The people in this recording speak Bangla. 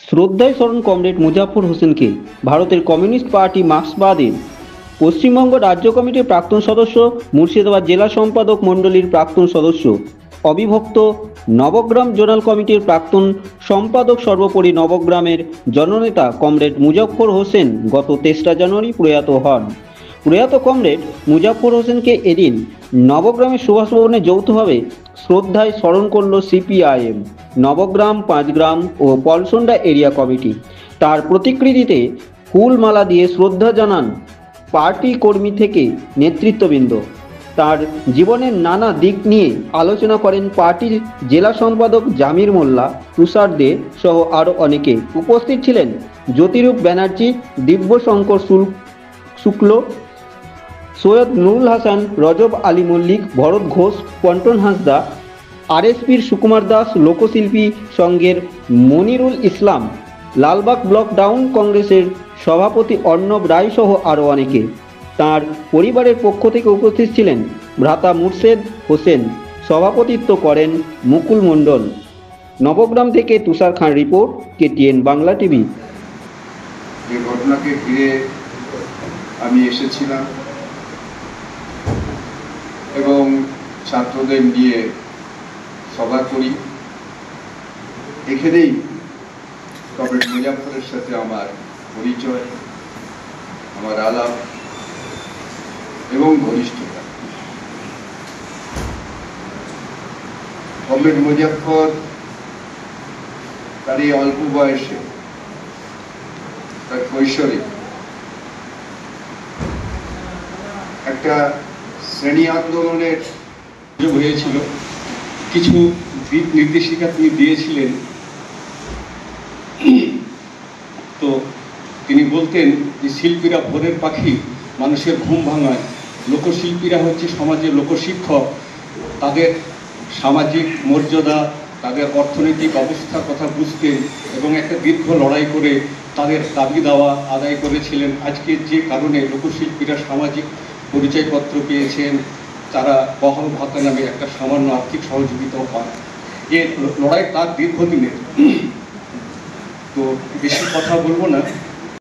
শ্রদ্ধায় স্মরণ কমরেড মুজাফফর হোসেনকে। ভারতের কমিউনিস্ট পার্টি মার্ক্সবাদের পশ্চিমবঙ্গ রাজ্য কমিটির প্রাক্তন সদস্য, মুর্শিদাবাদ জেলা সম্পাদক মণ্ডলীর প্রাক্তন সদস্য, অবিভক্ত নবগ্রাম জোনাল কমিটির প্রাক্তন সম্পাদক, সর্বোপরি নবগ্রামের জননেতা কমরেড মুজাফফর হোসেন গত ৩রা জানুয়ারি প্রয়াত হন। প্রয়াত কমরেড মুজাফফর হোসেনকে এদিন নবগ্রামের সুভাষ ভবনে যৌথভাবে শ্রদ্ধায় স্মরণ করল সিপিআইএম, নবগ্রাম, পাঁচগ্রাম ও পলসন্ডা এরিয়া কমিটি। তার প্রতিকৃতিতে ফুলমালা দিয়ে শ্রদ্ধা জানান পার্টি কর্মী থেকে নেতৃত্ববৃন্দ। তার জীবনের নানা দিক নিয়ে আলোচনা করেন পার্টির জেলা সম্পাদক জামির মোল্লা, তুষার দে সহ আরও অনেকে। উপস্থিত ছিলেন জ্যোতিরূপ ব্যানার্জি, দিব্যশঙ্কর শুক্ল, সৈয়দ নুরুল হাসান, রজব আলী মল্লিক, ভরত ঘোষ, পন্টন হাঁসদা, আরএসপির সুকুমার দাস, লোকশিল্পী সংঘের মনিরুল ইসলাম, লালবাগ ব্লক ডাউন কংগ্রেসের সভাপতি অর্ণব রায় সহ আরও অনেকে। তার পরিবারের পক্ষ থেকে উপস্থিত ছিলেন ভ্রাতা মুর্শেদ হোসেন, সভাপতিত্ব করেন মুকুল মণ্ডল। নবগ্রাম থেকে তুষার খান রিপোর্ট, KTN বাংলা টিভি। এই ঘটনাকে ঘিরে আমি এসেছিলাম এবং ছাত্রদের নিয়ে সভা করি। এখানেই কমরেড মুজাফফরের সাথে আমার পরিচয়, আমার আলাপ এবং ঘনিষ্ঠতা। কমরেড মুজাফফর তার এই অল্প বয়সে, তার কৈশোরে একটা শ্রেণী আন্দোলনের হয়েছিল। কিছু দিক নির্দেশিকা তিনি দিয়েছিলেন। তো তিনি বলতেন যে শিল্পীরা ভোরের পাখি, মানুষের ঘুম ভাঙায়। লোকশিল্পীরা হচ্ছে সমাজের লোকশিক্ষক। তাদের সামাজিক মর্যাদা, তাদের অর্থনৈতিক অবস্থার কথা বুঝতেন এবং একটা দীর্ঘ লড়াই করে তাদের দাবি দাওয়া আদায় করেছিলেন। আজকে যে কারণে লোকশিল্পীরা সামাজিক পরিচয়পত্র পেয়েছেন, তারা বহাল ভাতা নামে একটা সামান্য আর্থিক সহযোগিতাও পান। এর লড়াই তার দীর্ঘদিনের। তো বেশি কথা বলবো না।